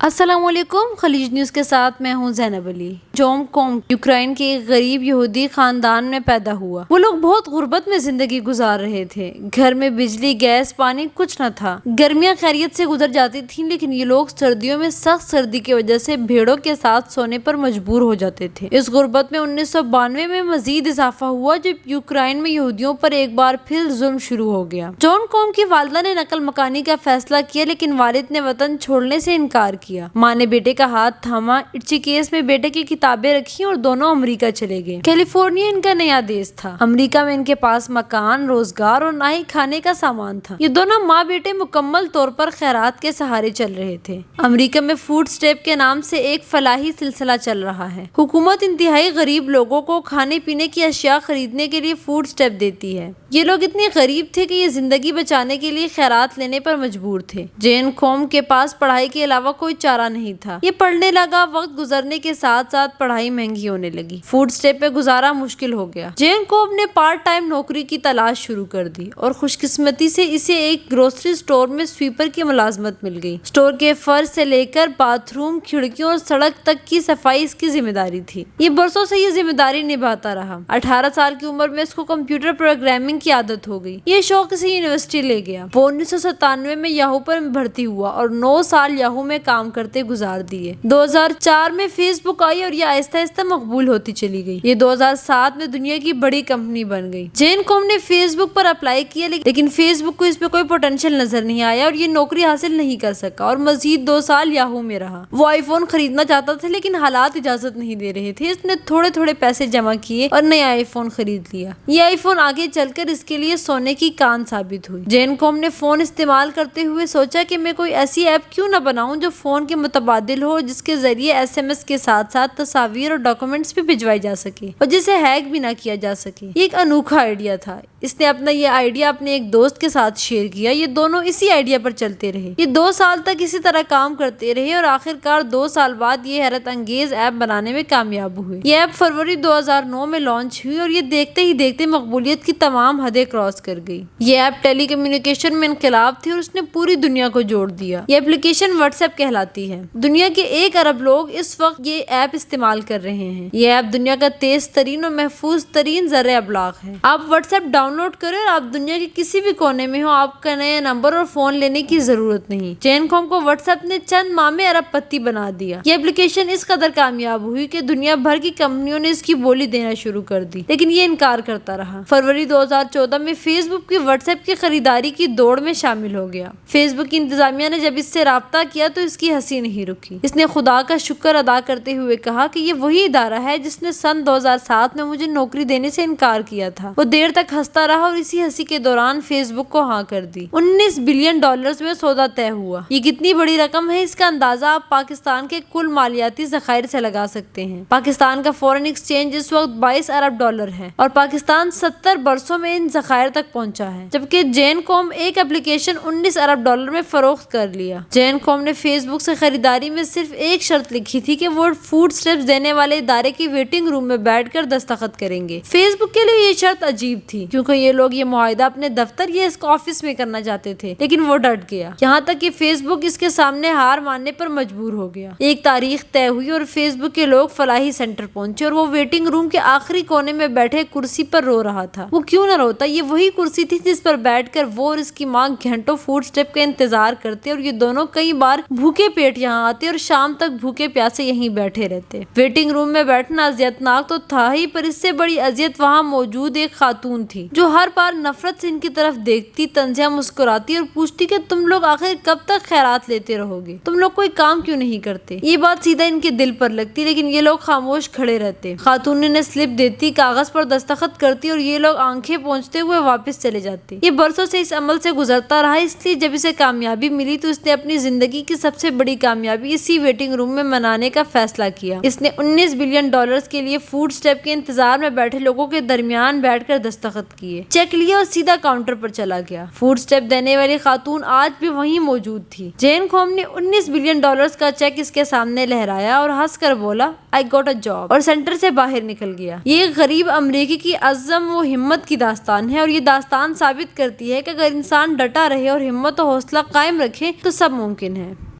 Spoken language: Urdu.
السلام علیکم، خلیج نیوز کے ساتھ میں ہوں زینب علی۔ جون کوم یوکرائن کے ایک غریب یہودی خاندان میں پیدا ہوا۔ وہ لوگ بہت غربت میں زندگی گزار رہے تھے۔ گھر میں بجلی، گیس، پانی کچھ نہ تھا۔ گرمیاں خیریت سے گزر جاتی تھیں، لیکن یہ لوگ سردیوں میں سخت سردی کی وجہ سے بھیڑوں کے ساتھ سونے پر مجبور ہو جاتے تھے۔ اس غربت میں 1992 میں مزید اضافہ ہوا جب یوکرائن میں یہودیوں پر ایک بار پھر ظلم شروع ہو گیا۔ جون کوم کی والدہ نے نقل مکانی کا فیصلہ کیا، لیکن والد نے وطن چھوڑنے سے انکار کیا۔ ماں نے بیٹے کا ہاتھ تھاما، اٹچی کیس میں بیٹے کی کتابیں رکھی اور دونوں امریکہ چلے گئے۔ کیلیفورنیا ان کا نیا دیش تھا۔ امریکہ میں ان کے پاس مکان، روزگار اور نہ ہی کھانے کا سامان تھا۔ یہ دونوں ماں بیٹے مکمل طور پر خیرات کے سہارے چل رہے تھے۔ امریکہ میں فوڈ اسٹیمپ کے نام سے ایک فلاحی سلسلہ چل رہا ہے۔ حکومت انتہائی غریب لوگوں کو کھانے پینے کی اشیاء خریدنے کے لیے فوڈ اسٹیمپ دیتی ہے۔ یہ لوگ اتنے غریب تھے کہ یہ زندگی بچانے کے لیے خیرات لینے پر مجبور تھے۔ جین کوم کے پاس پڑھائی کے علاوہ کوئی چارہ نہیں تھا۔ یہ پڑھنے لگا، وقت گزرنے کے ساتھ ساتھ پڑھائی مہنگی ہونے لگی۔ فوڈ اسٹیمپ پہ گزارا مشکل ہو گیا۔ جین کوم نے پارٹ ٹائم نوکری کی تلاش شروع کر دی اور خوش قسمتی سے اسے ایک گروسری اسٹور میں سویپر کی ملازمت مل گئی۔ اسٹور کے فرش سے لے کر باتھ روم، کھڑکیوں اور سڑک تک کی صفائی اس کی ذمہ داری تھی۔ یہ برسوں سے یہ ذمہ داری نبھاتا رہا۔ 18 سال کی عمر میں اس کو کمپیوٹر پروگرامنگ کی عادت ہو گئی۔ یہ شوق اسے یونیورسٹی لے گیا۔ وہ 1997 میں یاہو پر بھرتی ہوا اور 9 سال یاہو میں کام کرتے گزار دیے۔ 2004 میں فیس بک آئی اور یہ آہستہ آہستہ مقبول ہوتی چلی گئی۔ یہ 2007 میں دنیا کی بڑی کمپنی بن گئی۔ جین کوم نے فیس بک پر اپلائی کیا، لیکن فیس بک کو اس میں کوئی پوٹینشیل نظر نہیں آیا اور یہ نوکری حاصل نہیں کر سکا اور مزید 2 سال یاہو میں رہا۔ وہ آئی فون خریدنا چاہتا تھا، لیکن حالات اجازت نہیں دے رہے تھے۔ اس نے تھوڑے تھوڑے پیسے جمع کیے اور نیا آئی فون خرید لیا۔ یہ آئی فون آگے چل کر اس کے لیے سونے کی کان ثابت ہوئی۔ جین کوم نے فون استعمال کرتے ہوئے سوچا کہ میں کوئی ایسی ایپ کیوں نہ بناؤں جو فون کے متبادل ہو، جس کے ذریعے SMS کے ساتھ ساتھ تصاویر اور ڈاکومنٹس بھی بھجوائی جا سکے اور جسے ہیک بھی نہ کیا جا سکے۔ یہ ایک انوکھا آئیڈیا تھا۔ اس نے اپنا یہ آئیڈیا اپنے ایک دوست کے ساتھ شیئر کیا۔ یہ دونوں اسی آئیڈیا پر چلتے رہے۔ یہ 2 سال تک اسی طرح کام کرتے رہے اور آخرکار 2 سال بعد یہ حیرت انگیز ایپ بنانے میں کامیاب ہوئی۔ یہ ایپ فروری 2009 میں لانچ ہوئی اور یہ دیکھتے ہی دیکھتے مقبولیت کی تمام حدیں کراس کر گئی۔ یہ ایپ ٹیلی کمیونیکیشن میں انقلاب تھی اور اس نے پوری دنیا کو جوڑ دیا۔ یہ اپلیکیشن واٹس ایپ کہلاتی ہے۔ دنیا کے 1 ارب لوگ اس وقت یہ ایپ استعمال کر رہے ہیں۔ یہ ایپ دنیا کا تیز ترین اور محفوظ ترین ذرائع ابلاغ ہے۔ آپ واٹس ایپ ڈاؤن لوڈ کریں اور آپ دنیا کے کسی بھی کونے میں ہو، آپ کا نیا نمبر اور فون لینے کی ضرورت نہیں۔ جین کوم کو واٹس ایپ نے چند ماہ میں ارب پتی بنا دیا۔ یہ اپلیکیشن اس قدر کامیاب ہوئی کہ دنیا بھر کی کمپنیوں نے اس کی بولی دینا شروع کر دی، لیکن یہ انکار کرتا رہا۔ فروری 2014 میں فیس بک کی واٹس ایپ کی خریداری کی دوڑ میں شامل ہو گیا۔ فیس بک کی انتظامیہ نے جب اس سے رابطہ کیا تو اس کی ہنسی نہیں رکی۔ اس نے خدا کا شکر ادا کرتے ہوئے کہا کہ یہ وہی ادارہ ہے جس نے سن 2007 میں مجھے نوکری دینے سے انکار کیا تھا۔ وہ دیر تک ہنستا رہا اور اسی ہنسی کے دوران فیس بک کو ہاں کر دی۔ $19 بلین میں سودا طے ہوا۔ یہ کتنی بڑی رقم ہے، اس کا اندازہ آپ پاکستان کے کل مالیاتی ذخائر سے لگا سکتے ہیں۔ پاکستان کا فورن ایکسچینج اس وقت $22 ارب ہے اور پاکستان 70 برسوں میں ان ذخائر تک پہنچا ہے، جبکہ جین کوم ایک اپلیکیشن $19 ارب میں فروخت کر لیا۔ جین کوم نے فیس بک سے خریداری میں صرف ایک شرط لکھی تھی کہ وہ فوڈ اسٹیمپس دینے والے ادارے کی ویٹنگ روم میں بیٹھ کر دستخط کریں گے۔ فیس بک کے لیے یہ شرط عجیب تھی، کیونکہ یہ لوگ یہ معاہدہ اپنے دفتر یا اس آفس میں کرنا چاہتے تھے، لیکن وہ ڈٹ گیا، یہاں تک کہ فیس بک اس کے سامنے ہار ماننے پر مجبور ہو گیا۔ ایک تاریخ طے ہوئی اور فیس بک کے لوگ فلاحی سینٹر پہنچے اور وہ ویٹنگ روم کے آخری کونے میں بیٹھے کرسی پر رو رہا تھا۔ وہ کیوں نہ روتا، یہ وہی کرسی تھی جس پر بیٹھ کر وہ اور اس کی ماں گھنٹوں فوڈ اسٹیمپ کا انتظار کرتے اور یہ دونوں کئی بار بھوکے پیٹ یہاں آتے اور شام تک بھوکے پیاسے یہیں بیٹھے رہتے۔ ویٹنگ روم میں بیٹھنا اذیتناک تو تھا ہی، پر اس سے بڑی اذیت وہاں موجود ایک خاتون تھی جو ہر بار نفرت سے ان کی طرف دیکھتی، طنزیہ مسکراتی اور پوچھتی کہ تم لوگ آخر کب تک خیرات لیتے رہو گے؟ تم لوگ کوئی کام کیوں نہیں کرتے؟ یہ بات سیدھا ان کے دل پر لگتی، لیکن یہ لوگ خاموش کھڑے رہتے۔ خاتون نے سلپ دیتی، کاغذ پر دستخط کرتی اور یہ لوگ آنکھیں پوچھتے ہوئے واپس چلے جاتے۔ یہ برسوں سے اس عمل سے گزرتا رہا، اس لیے جب اسے کامیابی ملی تو اس نے اپنی زندگی کی سب سے بڑی کامیابی اسی ویٹنگ روم میں منانے کا فیصلہ کیا۔ اس نے $19 بلین کے لیے فوڈ اسٹیمپ کے انتظار میں بیٹھے لوگوں کے درمیان بیٹھ کر دستخط کیے، چیک لیا اور سیدھا کاؤنٹر پر چلا گیا۔ فوڈ اسٹیمپ دینے والی خاتون آج بھی وہیں موجود تھی۔ جین کوم نے $19 بلین کا چیک اس کے سامنے لہرایا اور ہنس کر بولا، "I got a job" اور سینٹر سے باہر نکل گیا۔ یہ ایک غریب امریکی کی عزم و ہمت کی داستان ہے اور یہ داستان ثابت کرتی ہے کہ اگر انسان ڈٹا رہے اور ہمت و حوصلہ قائم رکھے تو سب ممکن ہے۔